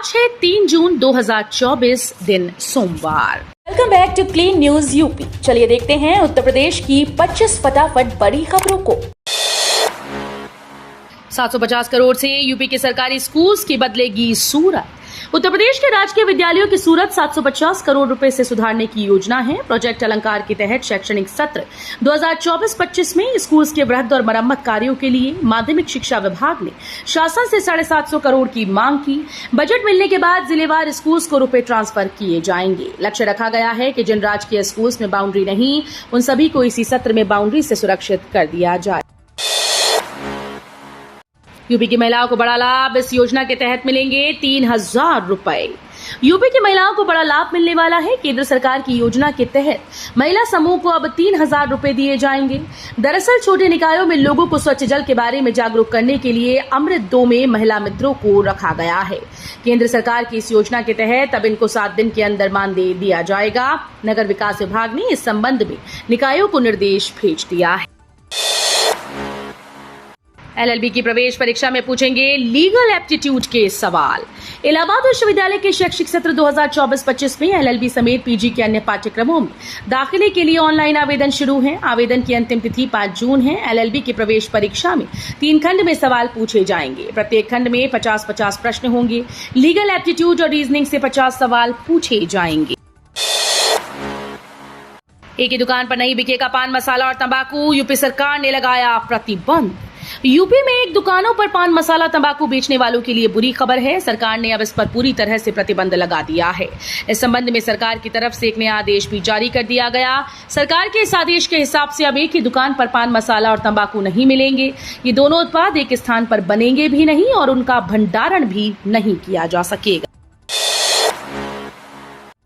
आज है 3 जून 2024 दिन सोमवार। Welcome back to clean news UP. चलिए देखते हैं उत्तर प्रदेश की 25 फटाफट बड़ी खबरों को। 750 करोड़ से यूपी के सरकारी स्कूल्स की बदलेगी सूरत। उत्तर प्रदेश के राजकीय विद्यालयों की सूरत 750 करोड़ रुपए से सुधारने की योजना है। प्रोजेक्ट अलंकार के तहत शैक्षणिक सत्र 2024-25 में स्कूल्स के वृहद और मरम्मत कार्यों के लिए माध्यमिक शिक्षा विभाग ने शासन से 750 करोड़ की मांग की। बजट मिलने के बाद जिलेवार स्कूल्स को रुपए ट्रांसफर किए जाएंगे। लक्ष्य रखा गया है कि जिन राजकीय स्कूल्स में बाउंड्री नहीं, उन सभी को इसी सत्र में बाउंड्री से सुरक्षित कर दिया जाए। यूपी की महिलाओं को बड़ा लाभ। इस योजना के तहत मिलेंगे 3,000 रुपए। यूपी की महिलाओं को बड़ा लाभ मिलने वाला है। केंद्र सरकार की योजना के तहत महिला समूह को अब 3,000 रुपए दिए जाएंगे। दरअसल छोटे निकायों में लोगों को स्वच्छ जल के बारे में जागरूक करने के लिए अमृत 2 में महिला मित्रों को रखा गया है। केंद्र सरकार की इस योजना के तहत अब इनको 7 दिन के अंदर मानदेय दिया जाएगा। नगर विकास विभाग ने इस संबंध में निकायों को निर्देश भेज दिया है। एलएलबी की प्रवेश परीक्षा में पूछेंगे लीगल एप्टीट्यूड के सवाल। इलाहाबाद विश्वविद्यालय के शैक्षिक सत्र 2024-25 में एलएलबी समेत पीजी के अन्य पाठ्यक्रमों में दाखिले के लिए ऑनलाइन आवेदन शुरू है। आवेदन की अंतिम तिथि 5 जून है। एलएलबी की प्रवेश परीक्षा में 3 खंड में सवाल पूछे जाएंगे। प्रत्येक खंड में 50-50 प्रश्न होंगे। लीगल एप्टीट्यूड और रीजनिंग से 50 सवाल पूछे जाएंगे। एक ही दुकान पर नहीं बिकेगा पान मसाला और तंबाकू। यूपी सरकार ने लगाया प्रतिबंध। यूपी में एक दुकानों पर पान मसाला तंबाकू बेचने वालों के लिए बुरी खबर है। सरकार ने अब इस पर पूरी तरह से प्रतिबंध लगा दिया है। इस संबंध में सरकार की तरफ से एक नया आदेश भी जारी कर दिया गया। सरकार के इस आदेश के हिसाब से अब एक ही दुकान पर पान मसाला और तंबाकू नहीं मिलेंगे। ये दोनों उत्पाद एक स्थान पर बनेंगे भी नहीं और उनका भंडारण भी नहीं किया जा सकेगा।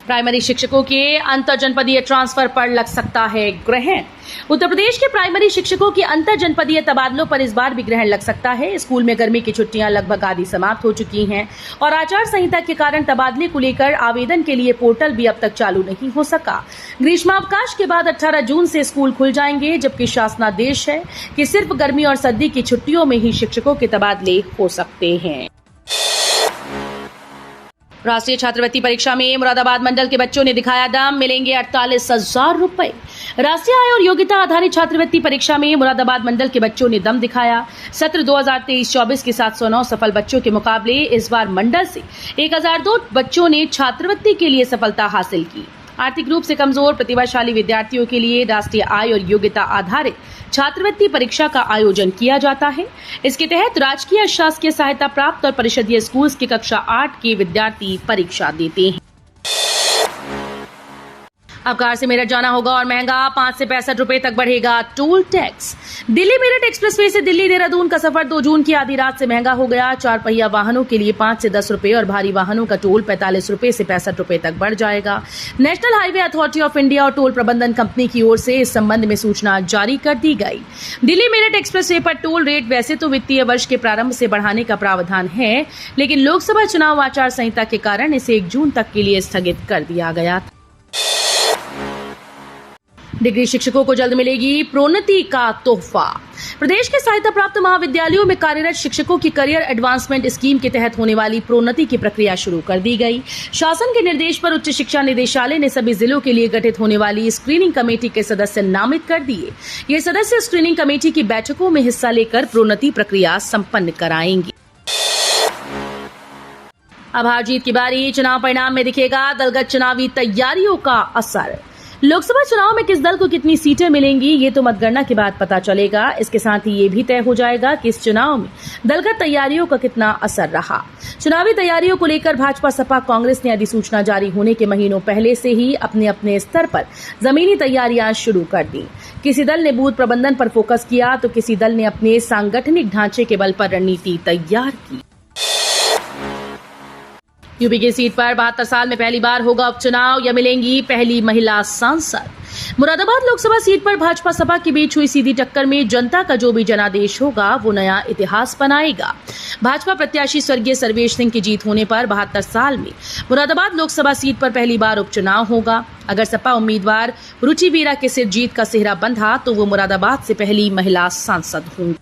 प्राइमरी शिक्षकों के अंतर जनपदीय ट्रांसफर पर लग सकता है ग्रहण। उत्तर प्रदेश के प्राइमरी शिक्षकों की अंतर जनपदीय तबादलों पर इस बार भी ग्रहण लग सकता है। स्कूल में गर्मी की छुट्टियां लगभग आधी समाप्त हो चुकी हैं और आचार संहिता के कारण तबादले को लेकर आवेदन के लिए पोर्टल भी अब तक चालू नहीं हो सका। ग्रीष्मावकाश के बाद 18 जून से स्कूल खुल जाएंगे, जबकि शासनादेश है कि सिर्फ गर्मी और सर्दी की छुट्टियों में ही शिक्षकों के तबादले हो सकते हैं। राष्ट्रीय छात्रवृत्ति परीक्षा में मुरादाबाद मंडल के बच्चों ने दिखाया दम। मिलेंगे 48,000 रुपए। राष्ट्रीय आय और योग्यता आधारित छात्रवृत्ति परीक्षा में मुरादाबाद मंडल के बच्चों ने दम दिखाया। सत्र 2023-24 के 709 सफल बच्चों के मुकाबले इस बार मंडल से 1,002 बच्चों ने छात्रवृत्ति के लिए सफलता हासिल की। आर्थिक रूप से कमजोर प्रतिभाशाली विद्यार्थियों के लिए राष्ट्रीय आय और योग्यता आधारित छात्रवृत्ति परीक्षा का आयोजन किया जाता है। इसके तहत राजकीय शासकीय सहायता प्राप्त और परिषदीय स्कूल्स के कक्षा 8 के विद्यार्थी परीक्षा देते हैं। अब कार से मेरठ जाना होगा और महंगा। 5 से 65 रुपए तक बढ़ेगा toll tax. Delhi Meerut expressway से दिल्ली देहरादून का सफर 2 जून की आधी रात से महंगा हो गया। 4 पहिया वाहनों के लिए 5 से 10 रुपए और भारी वाहनों का टोल 45 रुपए से 65 रुपए तक बढ़ जाएगा। National highway authority of India और टोल प्रबंधन कंपनी की ओर से इस संबंध में सूचना जारी कर दी गई। दिल्ली मेरठ एक्सप्रेसवे पर टोल रेट वैसे तो वित्तीय वर्ष के प्रारंभ से बढ़ाने का प्रावधान है, लेकिन लोकसभा चुनाव आचार संहिता के कारण इसे 1 जून तक के लिए स्थगित कर दिया गया था। डिग्री शिक्षकों को जल्द मिलेगी प्रोन्नति का तोहफा। प्रदेश के सहायता प्राप्त महाविद्यालयों में कार्यरत शिक्षकों की करियर एडवांसमेंट स्कीम के तहत होने वाली प्रोन्नति की प्रक्रिया शुरू कर दी गई। शासन के निर्देश पर उच्च शिक्षा निदेशालय ने सभी जिलों के लिए गठित होने वाली स्क्रीनिंग कमेटी के सदस्य नामित कर दिए। ये सदस्य स्क्रीनिंग कमेटी की बैठकों में हिस्सा लेकर प्रोन्नति प्रक्रिया संपन्न कराएंगे। अब हार जीत की बारी। चुनाव परिणाम में दिखेगा दलगत चुनावी तैयारियों का असर। लोकसभा चुनाव में किस दल को कितनी सीटें मिलेंगी, ये तो मतगणना के बाद पता चलेगा। इसके साथ ही ये भी तय हो जाएगा कि इस चुनाव में दलगत तैयारियों का कितना असर रहा। चुनावी तैयारियों को लेकर भाजपा सपा कांग्रेस ने अधिसूचना जारी होने के महीनों पहले से ही अपने अपने स्तर पर जमीनी तैयारियां शुरू कर दी। किसी दल ने बूथ प्रबंधन पर फोकस किया तो किसी दल ने अपने सांगठनिक ढांचे के बल पर रणनीति तैयार की। यूपी की सीट पर 72 साल में पहली बार होगा उपचुनाव या मिलेंगी पहली महिला सांसद। मुरादाबाद लोकसभा सीट पर भाजपा सपा के बीच हुई सीधी टक्कर में जनता का जो भी जनादेश होगा वो नया इतिहास बनाएगा। भाजपा प्रत्याशी स्वर्गीय सर्वेश सिंह की जीत होने पर 72 साल में मुरादाबाद लोकसभा सीट पर पहली बार उपचुनाव होगा। अगर सपा उम्मीदवार रुचि वीरा के सिर जीत का सेहरा बंधा तो वो मुरादाबाद से पहली महिला सांसद होंगी।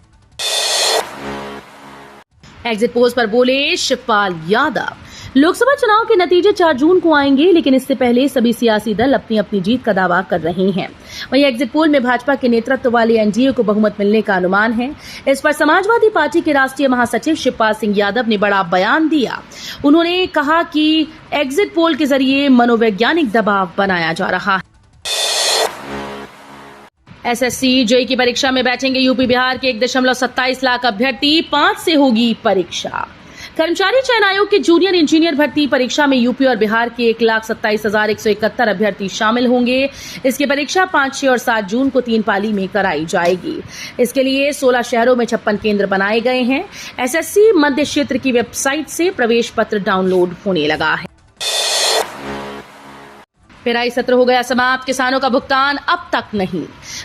एग्जिट पोल्स पर बोले शिवपाल यादव। लोकसभा चुनाव के नतीजे 4 जून को आएंगे, लेकिन इससे पहले सभी सियासी दल अपनी अपनी जीत का दावा कर रहे हैं। वहीं एग्जिट पोल में भाजपा के नेतृत्व वाले एनडीए को बहुमत मिलने का अनुमान है। इस पर समाजवादी पार्टी के राष्ट्रीय महासचिव शिवपाल सिंह यादव ने बड़ा बयान दिया। उन्होंने कहा कि एग्जिट पोल के जरिए मनोवैज्ञानिक दबाव बनाया जा रहा है। एसएससी जेईई की परीक्षा में बैठेंगे यूपी बिहार के 1.27 लाख अभ्यर्थी, 5 से होगी परीक्षा। कर्मचारी चयन आयोग की जूनियर इंजीनियर भर्ती परीक्षा में यूपी और बिहार के 1,27,171 अभ्यर्थी शामिल होंगे। इसकी परीक्षा 5, 6 और 7 जून को 3 पाली में कराई जाएगी। इसके लिए 16 शहरों में 56 केंद्र बनाए गए हैं। एसएससी मध्य क्षेत्र की वेबसाइट से प्रवेश पत्र डाउनलोड होने लगा है। पेराई सत्र हो गया समाप्त, किसानों का भुगतान अब तक नहीं।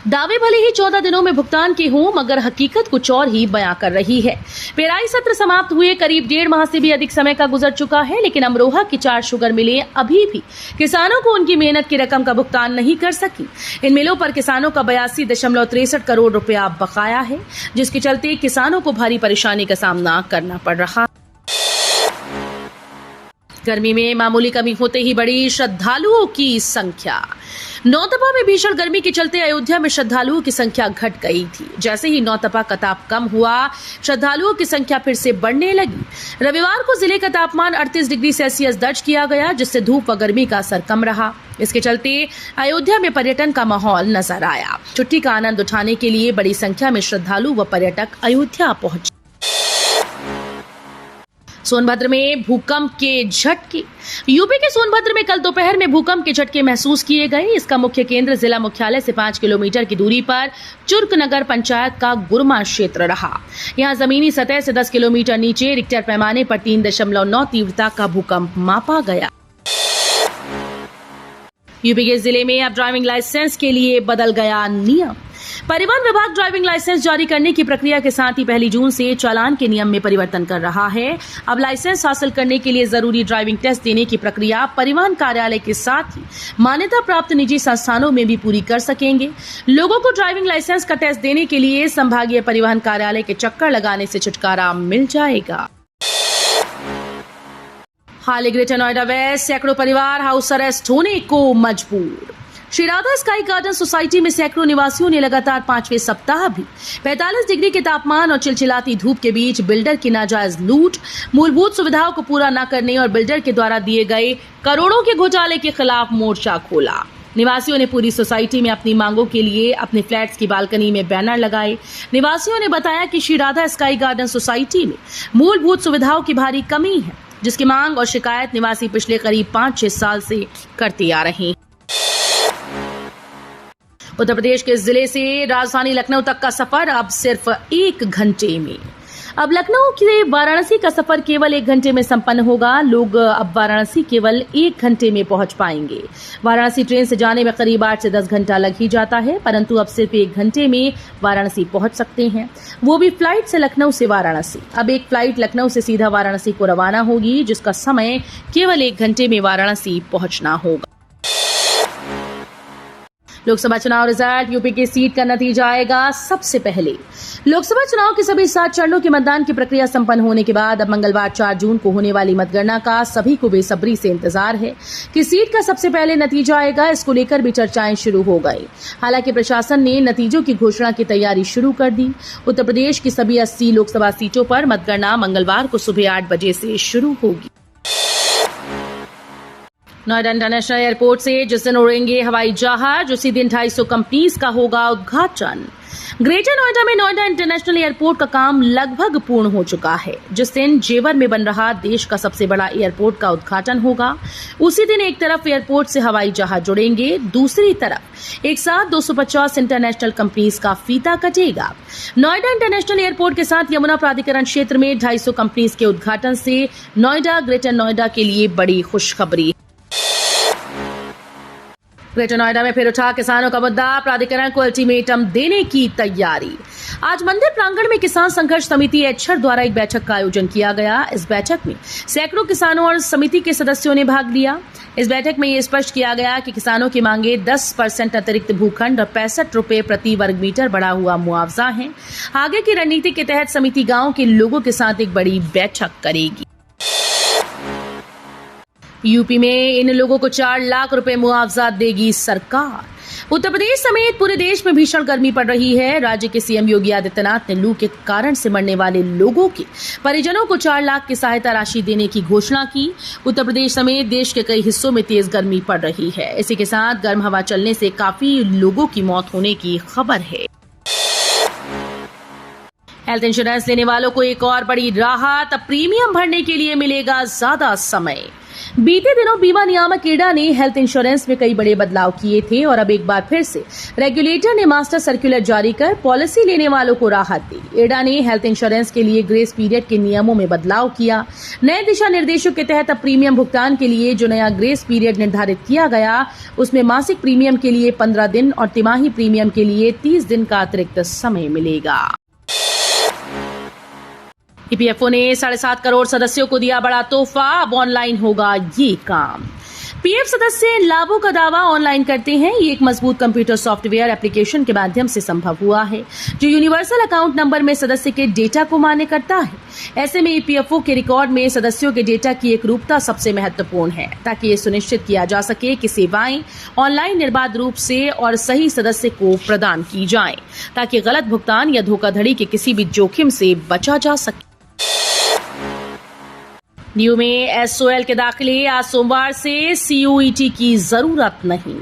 दावे भले ही 14 दिनों में भुगतान के हों, मगर हकीकत कुछ और ही बयां कर रही है। पेराई सत्र समाप्त हुए करीब 1.5 माह से भी अधिक समय का गुजर चुका है, लेकिन अमरोहा की 4 शुगर मिलें अभी भी किसानों को उनकी मेहनत की रकम का भुगतान नहीं कर सकी। इन मिलों पर किसानों का 82.63 करोड़ रुपया बकाया है, जिसके चलते किसानों को भारी परेशानी का सामना करना पड़ रहा है। गर्मी में मामूली कमी होते ही बढ़ी श्रद्धालुओं की संख्या। नौतपा में भीषण गर्मी के चलते अयोध्या में श्रद्धालुओं की संख्या घट गई थी। जैसे ही नौतपा का ताप कम हुआ, श्रद्धालुओं की संख्या फिर से बढ़ने लगी। रविवार को जिले का तापमान 38 डिग्री सेल्सियस दर्ज किया गया, जिससे धूप व गर्मी का असर कम रहा। इसके चलते अयोध्या में पर्यटन का माहौल नजर आया। छुट्टी का आनंद उठाने के लिए बड़ी संख्या में श्रद्धालु व पर्यटक अयोध्या पहुंचे। सोनभद्र में भूकंप के झटके। यूपी के सोनभद्र में कल दोपहर में भूकंप के झटके महसूस किए गए। इसका मुख्य केंद्र जिला मुख्यालय से 5 किलोमीटर की दूरी पर चुर्कनगर पंचायत का गुरमा क्षेत्र रहा। यहां जमीनी सतह से 10 किलोमीटर नीचे रिक्टर पैमाने पर 3.9 तीव्रता का भूकंप मापा गया। यूपी के जिले में अब ड्राइविंग लाइसेंस के लिए बदल गया नियम। परिवहन विभाग ड्राइविंग लाइसेंस जारी करने की प्रक्रिया के साथ ही 1 जून से चालान के नियम में परिवर्तन कर रहा है। अब लाइसेंस हासिल करने के लिए जरूरी ड्राइविंग टेस्ट देने की प्रक्रिया परिवहन कार्यालय के साथ ही मान्यता प्राप्त निजी संस्थानों में भी पूरी कर सकेंगे। लोगों को ड्राइविंग लाइसेंस का टेस्ट देने के लिए संभागीय परिवहन कार्यालय के चक्कर लगाने से छुटकारा मिल जाएगा। हाल ही ग्रेटर नोएडा वेस्ट सैकड़ों परिवार हाउस अरेस्ट होने को मजबूर। Shri Radha sky garden society में सैकड़ों निवासियों ने लगातार 5वें सप्ताह भी 45 डिग्री के तापमान और चिलचिलाती धूप के बीच बिल्डर की नाजायज लूट, मूलभूत सुविधाओं को पूरा न करने और बिल्डर के द्वारा दिए गए करोड़ों के घोटाले के खिलाफ मोर्चा खोला। निवासियों ने पूरी सोसाइटी में अपनी मांगों के लिए अपने फ्लैट्स की बालकनी में बैनर लगाए। निवासियों ने बताया कि Shri Radha sky garden society में मूलभूत सुविधाओं की भारी कमी है, जिसकी मांग और शिकायत निवासी पिछले करीब 5-6 साल से करते आ रहे हैं। उत्तर प्रदेश के जिले से राजधानी लखनऊ तक का सफर अब सिर्फ 1 घंटे में। अब लखनऊ से वाराणसी का सफर केवल 1 घंटे में संपन्न होगा। लोग अब वाराणसी केवल 1 घंटे में पहुंच पाएंगे। वाराणसी ट्रेन से जाने में करीब 8 से 10 घंटा लग ही जाता है, परंतु अब सिर्फ 1 घंटे में वाराणसी पहुंच सकते हैं, वो भी फ्लाइट से लखनऊ से वाराणसी। अब एक फ्लाइट लखनऊ से सीधा वाराणसी को रवाना होगी, जिसका समय केवल 1 घंटे में वाराणसी पहुंचना होगा। लोकसभा चुनाव रिजल्ट। यूपी की सीट का नतीजा आएगा सबसे पहले। लोकसभा चुनाव के सभी 7 चरणों के मतदान की प्रक्रिया संपन्न होने के बाद अब मंगलवार 4 जून को होने वाली मतगणना का सभी को बेसब्री से इंतजार है कि सीट का सबसे पहले नतीजा आएगा। इसको लेकर भी चर्चाएं शुरू हो गई। हालांकि प्रशासन ने नतीजों की घोषणा की तैयारी शुरू कर दी। उत्तर प्रदेश की सभी 80 लोकसभा सीटों पर मतगणना मंगलवार को सुबह 8 बजे से शुरू होगी। नोएडा इंटरनेशनल एयरपोर्ट से जिस दिन उड़ेंगे हवाई जहाज, उसी दिन 250 कंपनीज का होगा उद्घाटन। ग्रेटर नोएडा में नोएडा इंटरनेशनल एयरपोर्ट का काम लगभग पूर्ण हो चुका है। जिस दिन जेवर में बन रहा देश का सबसे बड़ा एयरपोर्ट का उद्घाटन होगा, उसी दिन एक तरफ एयरपोर्ट से हवाई जहाज जुड़ेंगे, दूसरी तरफ एक साथ 250 इंटरनेशनल कंपनीज का फीता कटेगा। नोएडा इंटरनेशनल एयरपोर्ट के साथ यमुना प्राधिकरण क्षेत्र में 250 कंपनीज के उद्घाटन से नोएडा ग्रेटर नोएडा के लिए बड़ी खुशखबरी। ग्रेटर नोएडा में फिर उठा किसानों का मुद्दा, प्राधिकरण को अल्टीमेटम देने की तैयारी। आज मंदिर प्रांगण में किसान संघर्ष समिति एचर द्वारा एक बैठक का आयोजन किया गया। इस बैठक में सैकड़ों किसानों और समिति के सदस्यों ने भाग लिया। इस बैठक में ये स्पष्ट किया गया कि किसानों की मांगे 10% अतिरिक्त भूखंड और 65 रुपए प्रति वर्ग मीटर बढ़ा हुआ मुआवजा है। आगे की रणनीति के तहत समिति गांव के लोगों के साथ एक बड़ी बैठक करेगी। यूपी में इन लोगों को 4 लाख रुपए मुआवजा देगी सरकार। उत्तर प्रदेश समेत पूरे देश में भीषण गर्मी पड़ रही है। राज्य के सीएम योगी आदित्यनाथ ने लू के कारण से मरने वाले लोगों के परिजनों को 4 लाख की सहायता राशि देने की घोषणा की। उत्तर प्रदेश समेत देश के कई हिस्सों में तेज गर्मी पड़ रही है। इसी के साथ गर्म हवा चलने से काफी लोगों की मौत होने की खबर है। हेल्थ इंश्योरेंस लेने वालों को एक और बड़ी राहत, प्रीमियम भरने के लिए मिलेगा ज्यादा समय। बीते दिनों बीमा नियामक एडा ने हेल्थ इंश्योरेंस में कई बड़े बदलाव किए थे और अब एक बार फिर से रेगुलेटर ने मास्टर सर्कुलर जारी कर पॉलिसी लेने वालों को राहत दी। एडा ने हेल्थ इंश्योरेंस के लिए ग्रेस पीरियड के नियमों में बदलाव किया। नए दिशा निर्देशों के तहत अब प्रीमियम भुगतान के लिए जो नया ग्रेस पीरियड निर्धारित किया गया, उसमें मासिक प्रीमियम के लिए 15 दिन और तिमाही प्रीमियम के लिए 30 दिन का अतिरिक्त समय मिलेगा। ईपीएफओ ने 7.5 करोड़ सदस्यों को दिया बड़ा तोहफा, अब ऑनलाइन होगा ये काम। पीएफ सदस्य लाभों का दावा ऑनलाइन करते हैं। ये एक मजबूत कंप्यूटर सॉफ्टवेयर एप्लीकेशन के माध्यम से संभव हुआ है, जो यूनिवर्सल अकाउंट नंबर में सदस्य के डेटा को मान्य करता है। ऐसे में ईपीएफओ के रिकॉर्ड में सदस्यों के डेटा की एक रूपता सबसे महत्वपूर्ण है, ताकि ये सुनिश्चित किया जा सके कि सेवाएं ऑनलाइन निर्बाध रूप से और सही सदस्य को प्रदान की जाएं, ताकि गलत भुगतान या धोखाधड़ी के किसी भी जोखिम से बचा जा सके। न्यू में एसओएल के दाखिले आज सोमवार से सीयूईटी की जरूरत नहीं।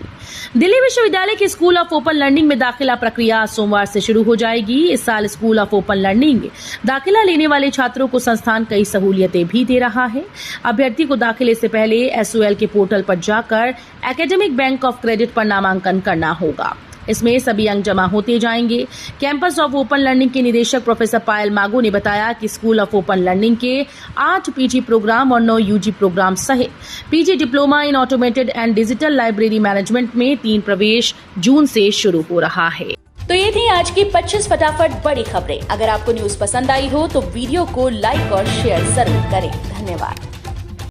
दिल्ली विश्वविद्यालय के स्कूल ऑफ ओपन लर्निंग में दाखिला प्रक्रिया सोमवार से शुरू हो जाएगी। इस साल स्कूल ऑफ ओपन लर्निंग में दाखिला लेने वाले छात्रों को संस्थान कई सहूलियतें भी दे रहा है। अभ्यर्थी को दाखिले से पहले एसओएल के पोर्टल पर जाकर एकेडमिक बैंक ऑफ क्रेडिट पर नामांकन करना होगा। इसमें सभी अंक जमा होते जाएंगे। कैंपस ऑफ ओपन लर्निंग के निदेशक प्रोफेसर पायल मागो ने बताया कि स्कूल ऑफ ओपन लर्निंग के 8 पीजी प्रोग्राम और 9 यूजी प्रोग्राम सहित PG diploma in automated and digital library management में 3 प्रवेश जून से शुरू हो रहा है। तो ये थी आज की 25 फटाफट बड़ी खबरें। अगर आपको न्यूज पसंद आई हो तो वीडियो को लाइक और शेयर जरूर करें। धन्यवाद।